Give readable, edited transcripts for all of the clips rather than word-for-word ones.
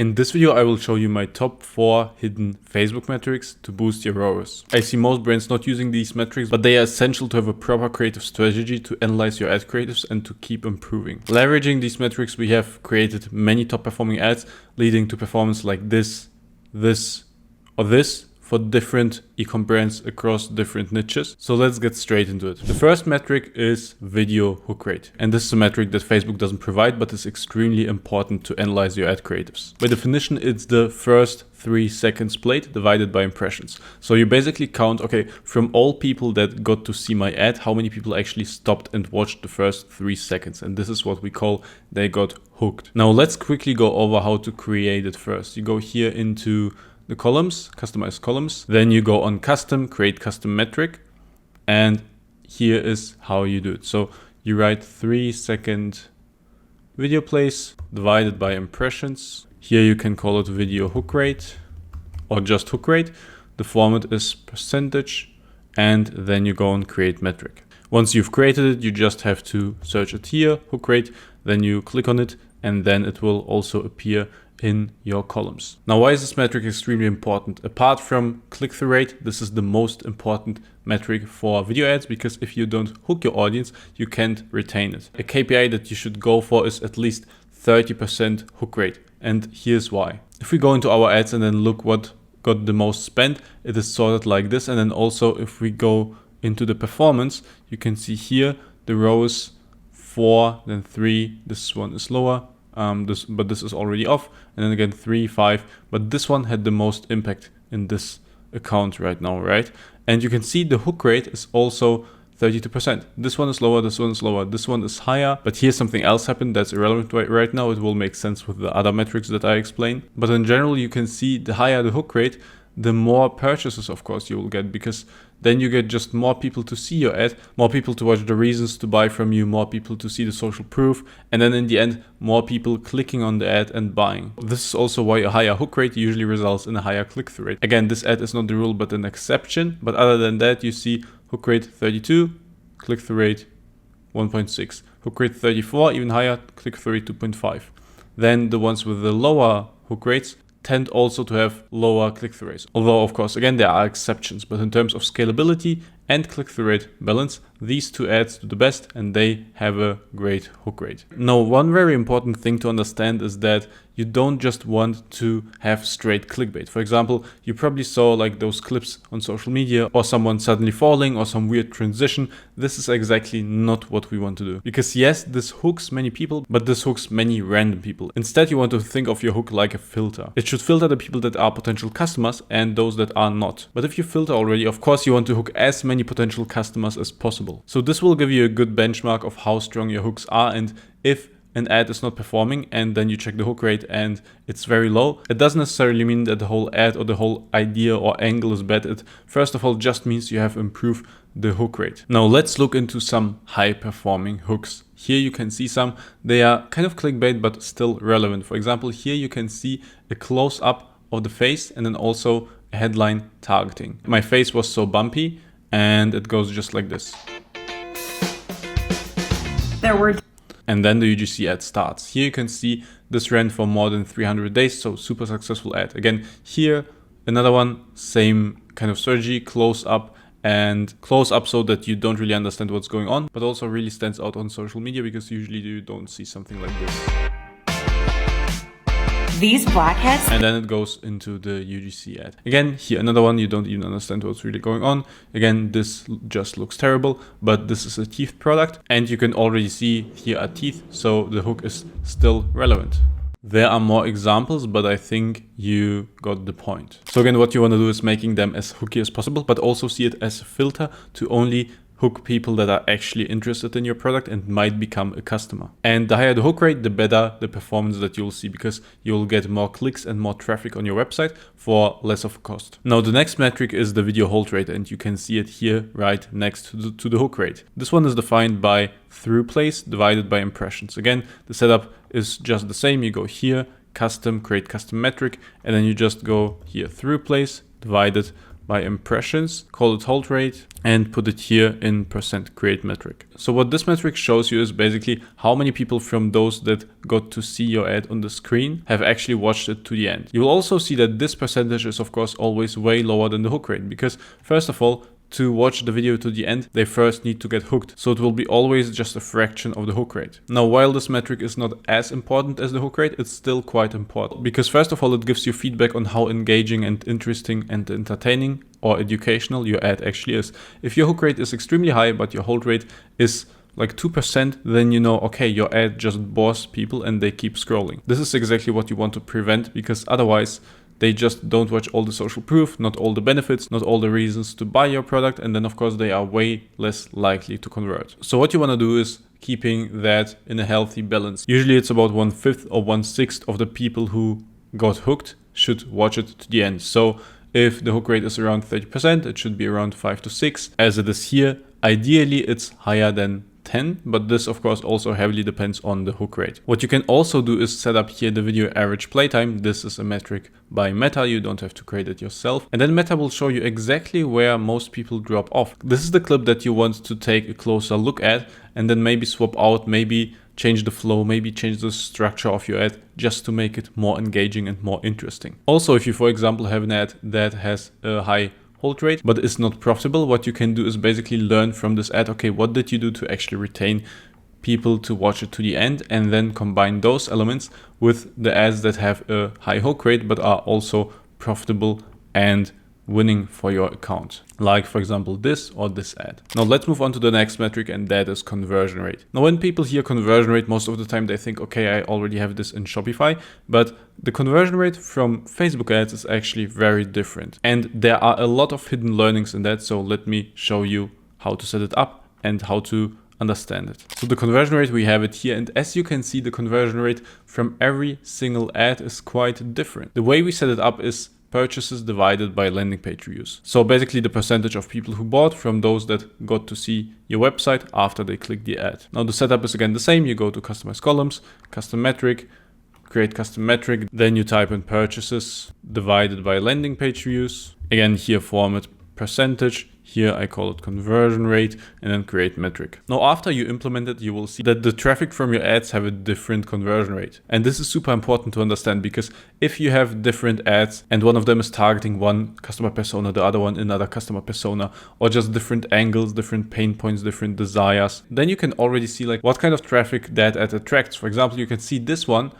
In this video, I will show you my top 4 hidden Facebook metrics to boost your ROAS. I see most brands not using these metrics, but they are essential to have a proper creative strategy to analyze your ad creatives and to keep improving. Leveraging these metrics, we have created many top performing ads leading to performance like this, or this for different e-com brands across different niches. So let's get straight into it. The first metric is video hook rate. And this is a metric that Facebook doesn't provide, but is extremely important to analyze your ad creatives. By definition, it's the first 3 seconds played divided by impressions. So you basically count, okay, from all people that got to see my ad, how many people actually stopped and watched the first 3 seconds. And this is what we call they got hooked. Now let's quickly go over how to create it first. You go here into the columns, customize columns, then you go on custom, create custom metric, and here is how you do it. So you write 3 second video plays divided by impressions. Here you can call it video hook rate or just hook rate. The format is percentage, and then you go and create metric. Once you've created it, you just have to search it here, hook rate, then you click on it, and then it will also appear in your columns. Now, why is this metric extremely important? Apart from click-through rate, this is the most important metric for video ads, because if you don't hook your audience, you can't retain it. A KPI that you should go for is at least 30% hook rate. And here's why. If we go into our ads and then look what got the most spent, it is sorted like this. And then also if we go into the performance, you can see here the ROAS 4, then 3, this one is lower. But this is already off, and then again 3, 5, but this one had the most impact in this account right now, right? And you can see the hook rate is also 32%. This one is lower, this one is lower, this one is higher, but here's something else happened that's irrelevant right now. It will make sense with the other metrics that I explain. But in general, you can see the higher the hook rate, the more purchases, of course, you will get, because then you get just more people to see your ad, more people to watch the reasons to buy from you, more people to see the social proof, and then in the end, more people clicking on the ad and buying. This is also why a higher hook rate usually results in a higher click-through rate. Again, this ad is not the rule, but an exception. But other than that, you see hook rate 32, click-through rate 1.6. Hook rate 34, even higher, click-through rate 2.5. Then the ones with the lower hook rates tend also to have lower click-through rates. Although, of course, again, there are exceptions, but in terms of scalability and click-through rate balance, these two ads do the best, and they have a great hook rate. Now, one very important thing to understand is that you don't just want to have straight clickbait. For example, you probably saw like those clips on social media, or someone suddenly falling, or some weird transition. This is exactly not what we want to do. Because yes, this hooks many people, but this hooks many random people. Instead, you want to think of your hook like a filter. It should filter the people that are potential customers and those that are not. But if you filter already, of course, you want to hook as many potential customers as possible. So this will give you a good benchmark of how strong your hooks are, and if an ad is not performing and then you check the hook rate and it's very low, it doesn't necessarily mean that the whole ad or the whole idea or angle is bad. It first of all just means you have improved the hook rate. Now let's look into some high performing hooks. Here you can see some, they are kind of clickbait but still relevant. For example, here you can see a close up of the face and then also a headline targeting. My face was so bumpy, and it goes just like this. And then the UGC ad starts. Here you can see this ran for more than 300 days, so super successful ad. Again, here, another one, same kind of strategy, close up so that you don't really understand what's going on, but also really stands out on social media, because usually you don't see something like this. These blackheads. And then it goes into the UGC ad. Again, here another one, you don't even understand what's really going on. Again, this just looks terrible, but this is a teeth product, and you can already see here are teeth, so the hook is still relevant. There are more examples, but I think you got the point. So again, what you want to do is making them as hooky as possible, but also see it as a filter to only hook people that are actually interested in your product and might become a customer. And the higher the hook rate, the better the performance that you'll see, because you'll get more clicks and more traffic on your website for less of a cost. Now, the next metric is the video hold rate, and you can see it here right next to the hook rate. This one is defined by through plays divided by impressions. Again, the setup is just the same. You go here, custom, create custom metric, and then you just go here, through plays divided by impressions, call it hold rate, and put it here in % create metric. So what this metric shows you is basically how many people from those that got to see your ad on the screen have actually watched it to the end. You will also see that this percentage is of course always way lower than the hook rate, because first of all, to watch the video to the end, they first need to get hooked. So it will be always just a fraction of the hook rate. Now, while this metric is not as important as the hook rate, it's still quite important, because first of all, it gives you feedback on how engaging and interesting and entertaining or educational your ad actually is. If your hook rate is extremely high, but your hold rate is like 2%, then you know, okay, your ad just bores people and they keep scrolling. This is exactly what you want to prevent, because otherwise they just don't watch all the social proof, not all the benefits, not all the reasons to buy your product. And then of course they are way less likely to convert. So what you want to do is keeping that in a healthy balance. Usually it's about 1/5 or 1/6 of the people who got hooked should watch it to the end. So if the hook rate is around 30%, it should be around 5 to 6 as it is here. Ideally it's higher than 10, but this of course also heavily depends on the hook rate. What you can also do is set up here the video average playtime. This is a metric by Meta, you don't have to create it yourself. And then Meta will show you exactly where most people drop off. This is the clip that you want to take a closer look at and then maybe swap out, maybe change the flow, maybe change the structure of your ad just to make it more engaging and more interesting. Also, if you, for example, have an ad that has a high hold rate but is not profitable, what you can do is basically learn from this ad, okay, what did you do to actually retain people to watch it to the end, and then combine those elements with the ads that have a high hook rate but are also profitable and winning for your account, like for example this or this ad. Now let's move on to the next metric, and that is conversion rate. Now when people hear conversion rate, most of the time they think, okay, I already have this in Shopify, but the conversion rate from Facebook ads is actually very different, and there are a lot of hidden learnings in that. So let me show you how to set it up and how to understand it. So the conversion rate, we have it here, and as you can see, the conversion rate from every single ad is quite different. The way we set it up is purchases divided by landing page views. So basically the percentage of people who bought from those that got to see your website after they clicked the ad. Now the setup is again the same. You go to customize columns, custom metric, create custom metric, then you type in purchases divided by landing page views. Again, here format percentage. Here I call it conversion rate, and then create metric. Now after you implement it, you will see that the traffic from your ads have a different conversion rate. And this is super important to understand, because if you have different ads and one of them is targeting one customer persona, the other one another customer persona, or just different angles, different pain points, different desires, then you can already see like what kind of traffic that ad attracts. For example, you can see this one,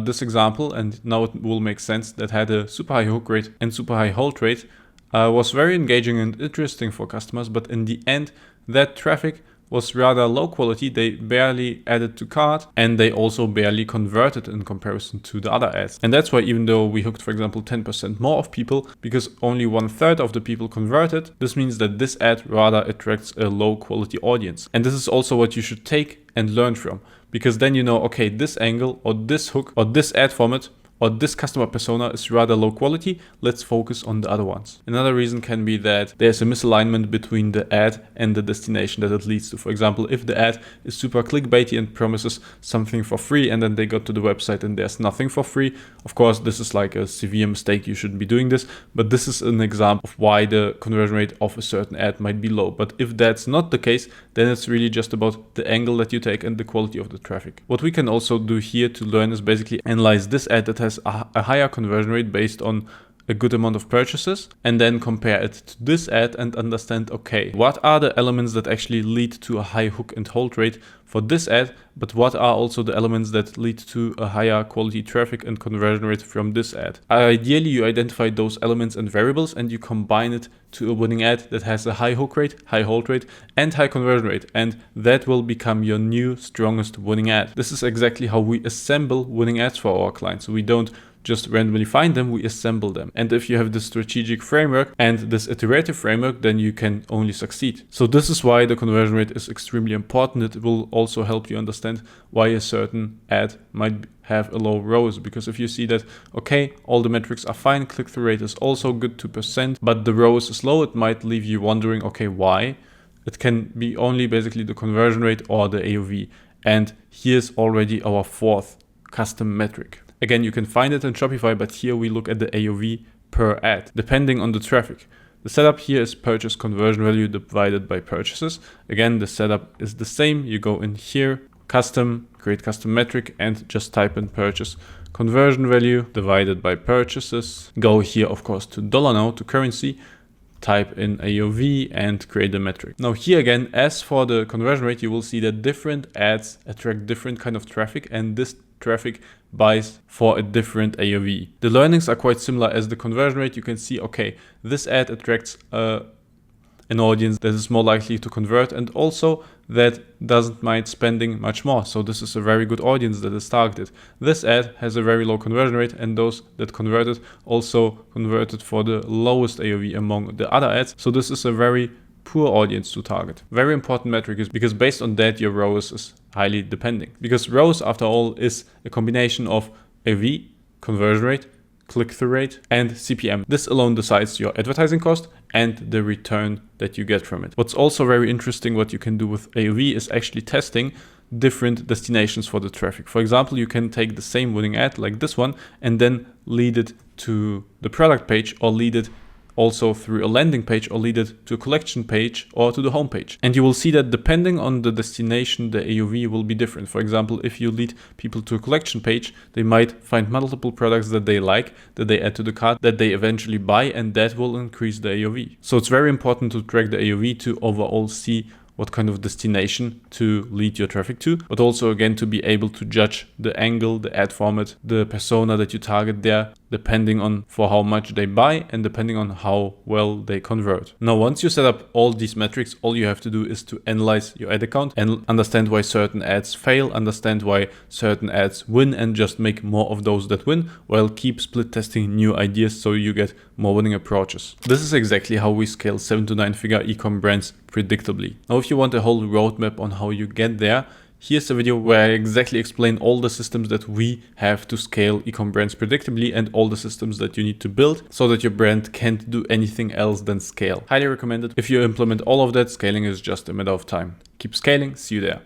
this example, and now it will make sense, that had a super high hook rate and super high hold rate. Was very engaging and interesting for customers, but in the end, that traffic was rather low quality. They barely added to cart, and they also barely converted in comparison to the other ads. And that's why, even though we hooked, for example, 10% more of people, because only 1/3 of the people converted, this means that this ad rather attracts a low quality audience. And this is also what you should take and learn from, because then you know, okay, this angle or this hook or this ad format or this customer persona is rather low quality, let's focus on the other ones. Another reason can be that there's a misalignment between the ad and the destination that it leads to. For example, if the ad is super clickbaity and promises something for free, and then they got to the website and there's nothing for free, of course, this is like a severe mistake. You shouldn't be doing this, but this is an example of why the conversion rate of a certain ad might be low. But if that's not the case, then it's really just about the angle that you take and the quality of the traffic. What we can also do here to learn is basically analyze this ad that has a higher conversion rate based on a good amount of purchases, and then compare it to this ad and understand, okay, what are the elements that actually lead to a high hook and hold rate for this ad, but what are also the elements that lead to a higher quality traffic and conversion rate from this ad. Ideally, you identify those elements and variables and you combine it to a winning ad that has a high hook rate, high hold rate, and high conversion rate, and that will become your new strongest winning ad. This is exactly how we assemble winning ads for our clients. So we don't just randomly find them, we assemble them. And if you have this strategic framework and this iterative framework, then you can only succeed. So this is why the conversion rate is extremely important. It will also help you understand why a certain ad might have a low ROAS, because if you see that, okay, all the metrics are fine, click-through rate is also good, 2%, but the ROAS is low, it might leave you wondering, okay, why? It can be only basically the conversion rate or the AOV. And here's already our fourth custom metric. Again, you can find it in Shopify, but here we look at the AOV per ad, depending on the traffic. The setup here is purchase conversion value divided by purchases. Again, the setup is the same. You go in here, custom, create custom metric, and just type in purchase conversion value divided by purchases. Go here, of course, to dollar now, to currency, type in AOV and create the metric. Now here again, as for the conversion rate, you will see that different ads attract different kind of traffic, and this traffic buys for a different AOV. The learnings are quite similar as the conversion rate. You can see, okay, this ad attracts an audience that is more likely to convert, and also that doesn't mind spending much more. So this is a very good audience that is targeted. This ad has a very low conversion rate, and those that converted also converted for the lowest AOV among the other ads. So this is a very poor audience to target. Very important metric is because based on that, your ROAS is highly depending. Because ROAS, after all, is a combination of AOV, conversion rate, click-through rate, and CPM. This alone decides your advertising cost and the return that you get from it. What's also very interesting, what you can do with AOV, is actually testing different destinations for the traffic. For example, you can take the same winning ad like this one and then lead it to the product page, or lead it also through a landing page, or lead it to a collection page or to the home page. And you will see that depending on the destination, the AOV will be different. For example, if you lead people to a collection page, they might find multiple products that they like, that they add to the cart, that they eventually buy, and that will increase the AOV. So it's very important to track the AOV to overall see what kind of destination to lead your traffic to, but also again to be able to judge the angle, the ad format, the persona that you target there, depending on for how much they buy and depending on how well they convert. Now, once you set up all these metrics, all you have to do is to analyze your ad account and understand why certain ads fail, understand why certain ads win, and just make more of those that win, while keep split testing new ideas so you get more winning approaches. This is exactly how we scale 7 to 9 figure e-com brands predictably. Now, if you want a whole roadmap on how you get there, here's a video where I exactly explain all the systems that we have to scale e-com brands predictably, and all the systems that you need to build so that your brand can't do anything else than scale. Highly recommended. If you implement all of that, scaling is just a matter of time. Keep scaling. See you there.